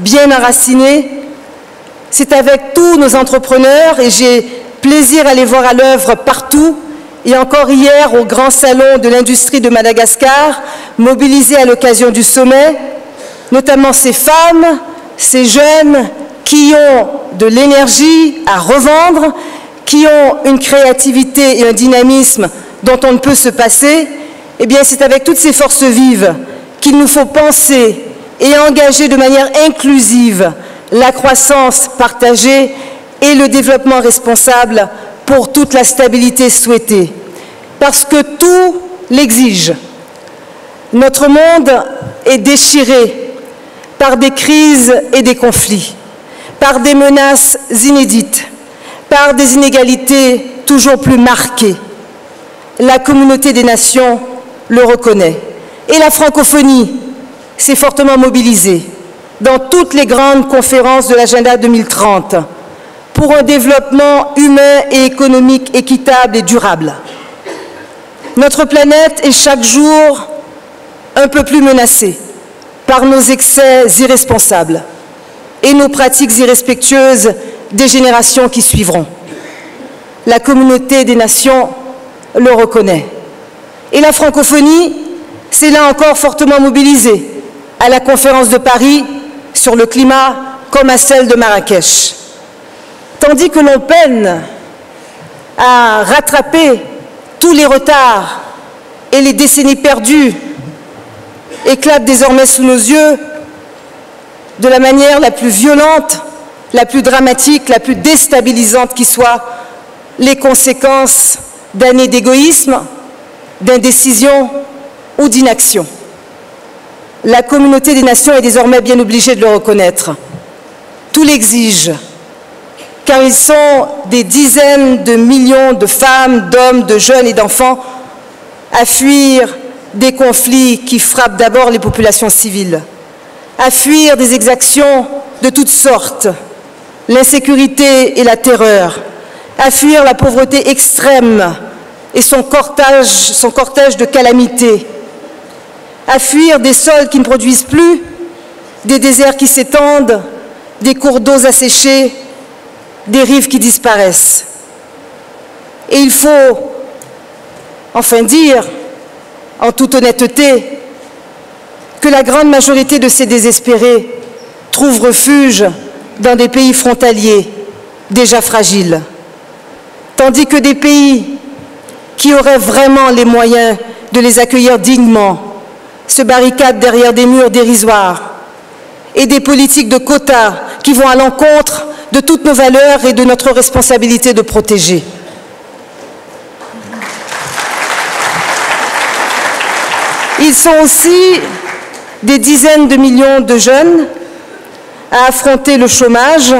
bien enracinée. C'est avec tous nos entrepreneurs, et j'ai plaisir à les voir à l'œuvre partout, et encore hier au Grand Salon de l'Industrie de Madagascar, mobilisés à l'occasion du sommet, notamment ces femmes, ces jeunes qui ont de l'énergie à revendre, qui ont une créativité et un dynamisme dont on ne peut se passer. Eh bien, c'est avec toutes ces forces vives qu'il nous faut penser et engager de manière inclusive la croissance partagée et le développement responsable pour toute la stabilité souhaitée. Parce que tout l'exige. Notre monde est déchiré par des crises et des conflits, par des menaces inédites, par des inégalités toujours plus marquées. La communauté des nations le reconnaît. Et la francophonie s'est fortement mobilisée dans toutes les grandes conférences de l'agenda 2030 pour un développement humain et économique équitable et durable. Notre planète est chaque jour un peu plus menacée par nos excès irresponsables et nos pratiques irrespectueuses des générations qui suivront. La communauté des nations le reconnaît. Et la francophonie s'est là encore fortement mobilisée à la conférence de Paris sur le climat comme à celle de Marrakech. Tandis que l'on peine à rattraper tous les retards et les décennies perdues éclatent désormais sous nos yeux de la manière la plus violente, la plus dramatique, la plus déstabilisante qui soit, les conséquences d'années d'égoïsme, d'indécision ou d'inaction. La communauté des nations est désormais bien obligée de le reconnaître. Tout l'exige, car ils sont des dizaines de millions de femmes, d'hommes, de jeunes et d'enfants à fuir des conflits qui frappent d'abord les populations civiles, à fuir des exactions de toutes sortes, l'insécurité et la terreur, à fuir la pauvreté extrême et son cortège de calamités, à fuir des sols qui ne produisent plus, des déserts qui s'étendent, des cours d'eau asséchés, des rives qui disparaissent. Et il faut enfin dire, en toute honnêteté, que la grande majorité de ces désespérés trouvent refuge dans des pays frontaliers déjà fragiles, tandis que des pays qui auraient vraiment les moyens de les accueillir dignement se barricadent derrière des murs dérisoires et des politiques de quotas qui vont à l'encontre de toutes nos valeurs et de notre responsabilité de protéger. Ils sont aussi des dizaines de millions de jeunes à affronter le chômage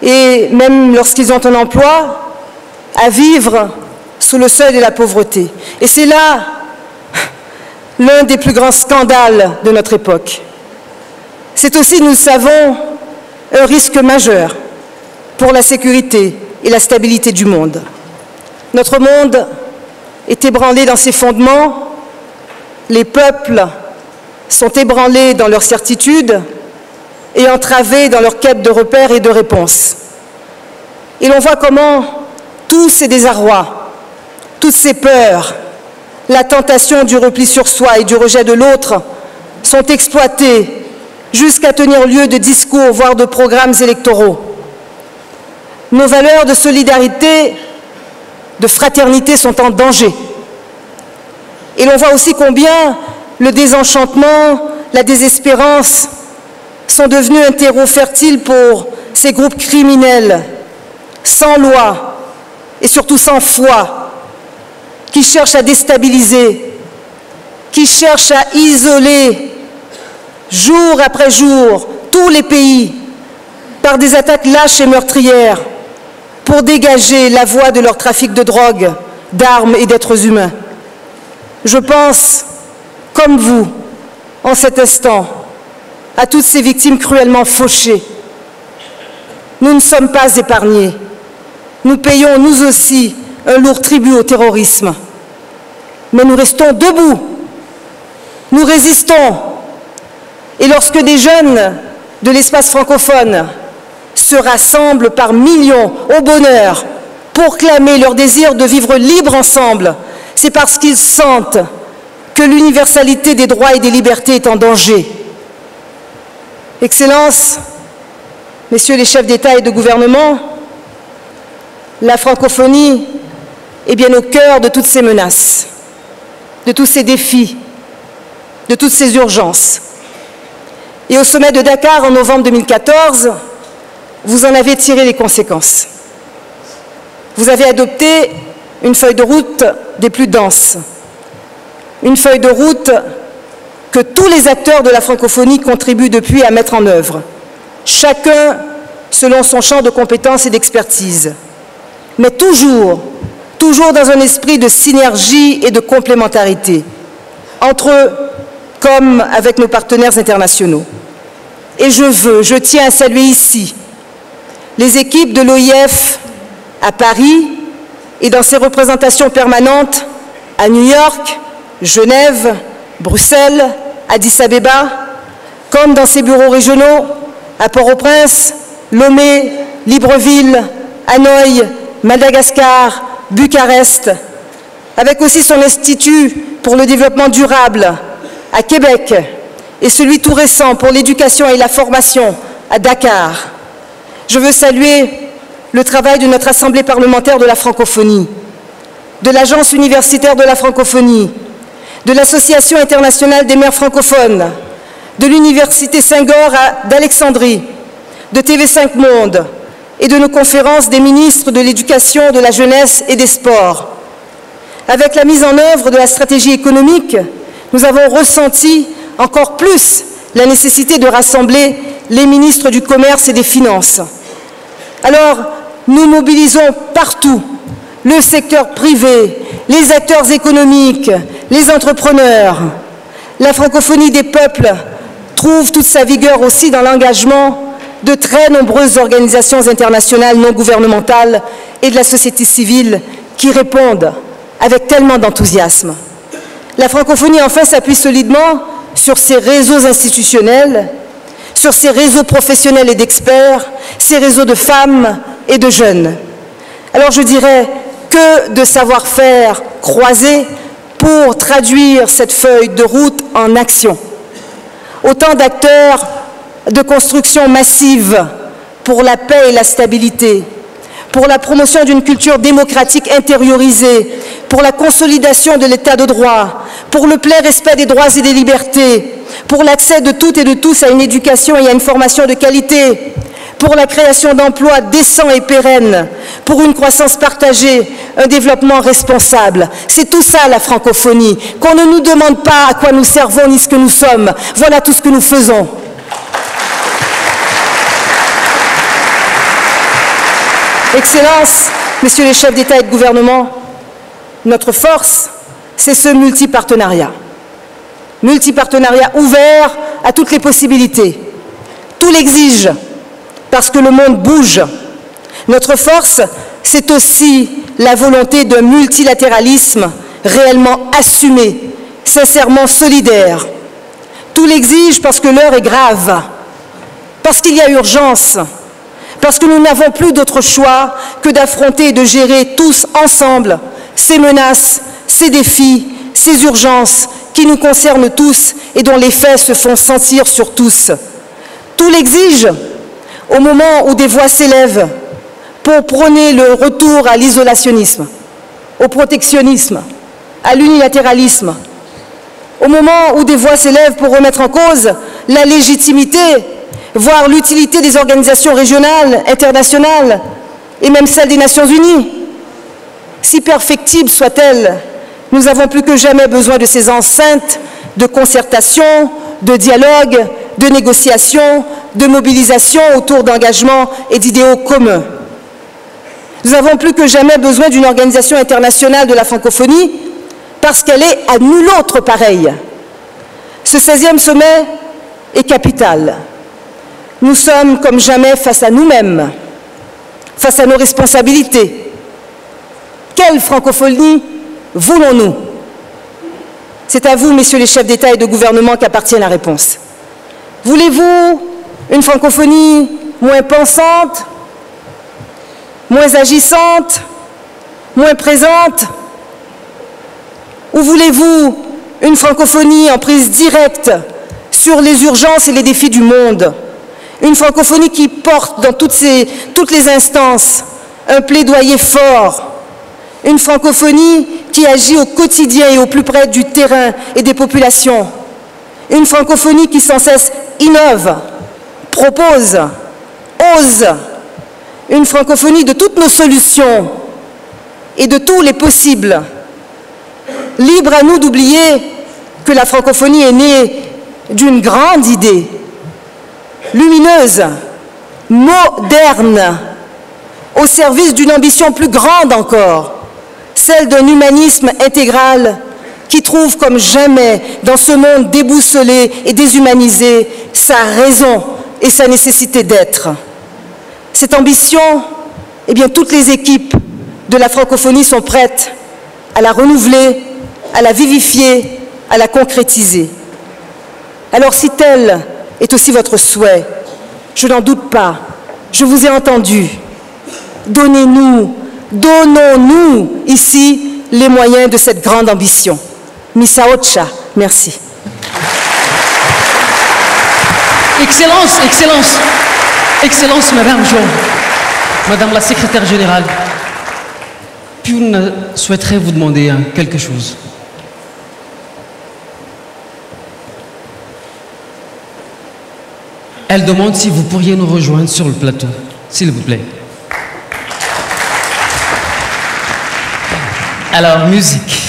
et même lorsqu'ils ont un emploi, à vivre sous le seuil de la pauvreté. Et c'est là l'un des plus grands scandales de notre époque. C'est aussi, nous le savons, un risque majeur pour la sécurité et la stabilité du monde. Notre monde est ébranlé dans ses fondements, les peuples sont ébranlés dans leurs certitudes et entravés dans leur quête de repères et de réponses. Et l'on voit comment tous ces désarrois, toutes ces peurs, la tentation du repli sur soi et du rejet de l'autre sont exploités jusqu'à tenir lieu de discours, voire de programmes électoraux. Nos valeurs de solidarité, de fraternité sont en danger. Et l'on voit aussi combien le désenchantement, la désespérance sont devenus un terreau fertile pour ces groupes criminels, sans loi et surtout sans foi, qui cherchent à déstabiliser, qui cherchent à isoler jour après jour tous les pays par des attaques lâches et meurtrières pour dégager la voie de leur trafic de drogue, d'armes et d'êtres humains. Je pense, comme vous, en cet instant, à toutes ces victimes cruellement fauchées. Nous ne sommes pas épargnés. Nous payons, nous aussi, un lourd tribut au terrorisme. Mais nous restons debout. Nous résistons. Et lorsque des jeunes de l'espace francophone se rassemblent par millions au bonheur pour clamer leur désir de vivre libre ensemble, c'est parce qu'ils sentent que l'universalité des droits et des libertés est en danger. Excellences, Messieurs les chefs d'État et de gouvernement, la francophonie est bien au cœur de toutes ces menaces, de tous ces défis, de toutes ces urgences. Et au sommet de Dakar en novembre 2014, vous en avez tiré les conséquences. Vous avez adopté une feuille de route des plus denses, une feuille de route que tous les acteurs de la francophonie contribuent depuis à mettre en œuvre, chacun selon son champ de compétences et d'expertise, mais toujours dans un esprit de synergie et de complémentarité, entre eux comme avec nos partenaires internationaux. Et je tiens à saluer ici les équipes de l'OIF à Paris et dans ses représentations permanentes à New York, Genève, Bruxelles, Addis Abeba, comme dans ses bureaux régionaux à Port-au-Prince, Lomé, Libreville, Hanoï, Madagascar, Bucarest, avec aussi son Institut pour le développement durable à Québec et celui tout récent pour l'éducation et la formation à Dakar. Je veux saluer le travail de notre Assemblée parlementaire de la francophonie, de l'Agence universitaire de la francophonie, de l'Association internationale des maires francophones, de l'Université Senghor d'Alexandrie, de TV5 Monde et de nos conférences des ministres de l'Éducation, de la Jeunesse et des Sports. Avec la mise en œuvre de la stratégie économique, nous avons ressenti encore plus la nécessité de rassembler les ministres du Commerce et des Finances. Alors, nous mobilisons partout le secteur privé, les acteurs économiques, les entrepreneurs. La francophonie des peuples trouve toute sa vigueur aussi dans l'engagement de très nombreuses organisations internationales non gouvernementales et de la société civile qui répondent avec tellement d'enthousiasme. La francophonie, enfin, s'appuie solidement sur ses réseaux institutionnels, sur ses réseaux professionnels et d'experts, ses réseaux de femmes et de jeunes. Alors je dirais que de savoir-faire croisé pour traduire cette feuille de route en action. Autant d'acteurs de construction massive pour la paix et la stabilité, pour la promotion d'une culture démocratique intériorisée, pour la consolidation de l'état de droit, pour le plein respect des droits et des libertés, pour l'accès de toutes et de tous à une éducation et à une formation de qualité, pour la création d'emplois décents et pérennes, pour une croissance partagée, un développement responsable. C'est tout ça la francophonie, qu'on ne nous demande pas à quoi nous servons ni ce que nous sommes. Voilà tout ce que nous faisons. Excellences, Messieurs les chefs d'État et de gouvernement, notre force, c'est ce multipartenariat. Multipartenariat ouvert à toutes les possibilités. Tout l'exige, parce que le monde bouge. Notre force, c'est aussi la volonté d'un multilatéralisme réellement assumé, sincèrement solidaire. Tout l'exige parce que l'heure est grave, parce qu'il y a urgence, parce que nous n'avons plus d'autre choix que d'affronter et de gérer tous ensemble ces menaces, ces défis, ces urgences qui nous concernent tous et dont les faits se font sentir sur tous. Tout l'exige au moment où des voix s'élèvent pour prôner le retour à l'isolationnisme, au protectionnisme, à l'unilatéralisme, au moment où des voix s'élèvent pour remettre en cause la légitimité, voire l'utilité des organisations régionales, internationales et même celles des Nations Unies. Si perfectibles soient-elles, nous avons plus que jamais besoin de ces enceintes de concertation, de dialogue, de négociation, de mobilisation autour d'engagements et d'idéaux communs. Nous avons plus que jamais besoin d'une organisation internationale de la francophonie parce qu'elle est à nul autre pareille. Ce 16e sommet est capital. Nous sommes comme jamais face à nous-mêmes, face à nos responsabilités. Quelle francophonie voulons-nous? C'est à vous, messieurs les chefs d'État et de gouvernement, qu'appartient la réponse. Voulez-vous une francophonie moins pensante, moins agissante, moins présente? Ou voulez-vous une francophonie en prise directe sur les urgences et les défis du monde? Une francophonie qui porte dans toutes les instances un plaidoyer fort. Une francophonie qui agit au quotidien et au plus près du terrain et des populations. Une francophonie qui sans cesse innove, propose, ose. Une francophonie de toutes nos solutions et de tous les possibles. Libre à nous d'oublier que la francophonie est née d'une grande idée, lumineuse, moderne, au service d'une ambition plus grande encore, celle d'un humanisme intégral qui trouve comme jamais dans ce monde déboussolé et déshumanisé sa raison et sa nécessité d'être. Cette ambition, eh bien, toutes les équipes de la francophonie sont prêtes à la renouveler, à la vivifier, à la concrétiser. Alors si tel est aussi votre souhait, je n'en doute pas, je vous ai entendu. Donnons-nous ici les moyens de cette grande ambition. Misaocha, merci. Excellence, Excellence, Excellence, Madame Jean, Madame la Secrétaire Générale, Pune souhaiterait vous demander quelque chose. Elle demande si vous pourriez nous rejoindre sur le plateau, s'il vous plaît. Alors, musique.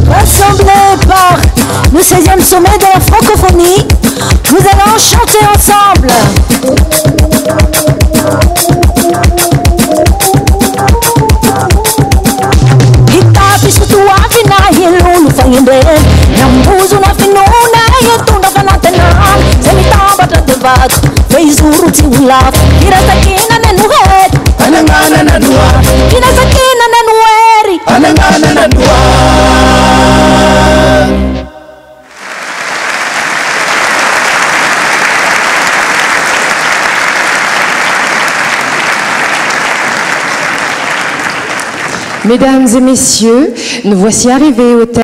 Rassemblés par le 16e sommet de la francophonie, nous allons chanter ensemble. Mesdames et messieurs, nous voici arrivés au terme.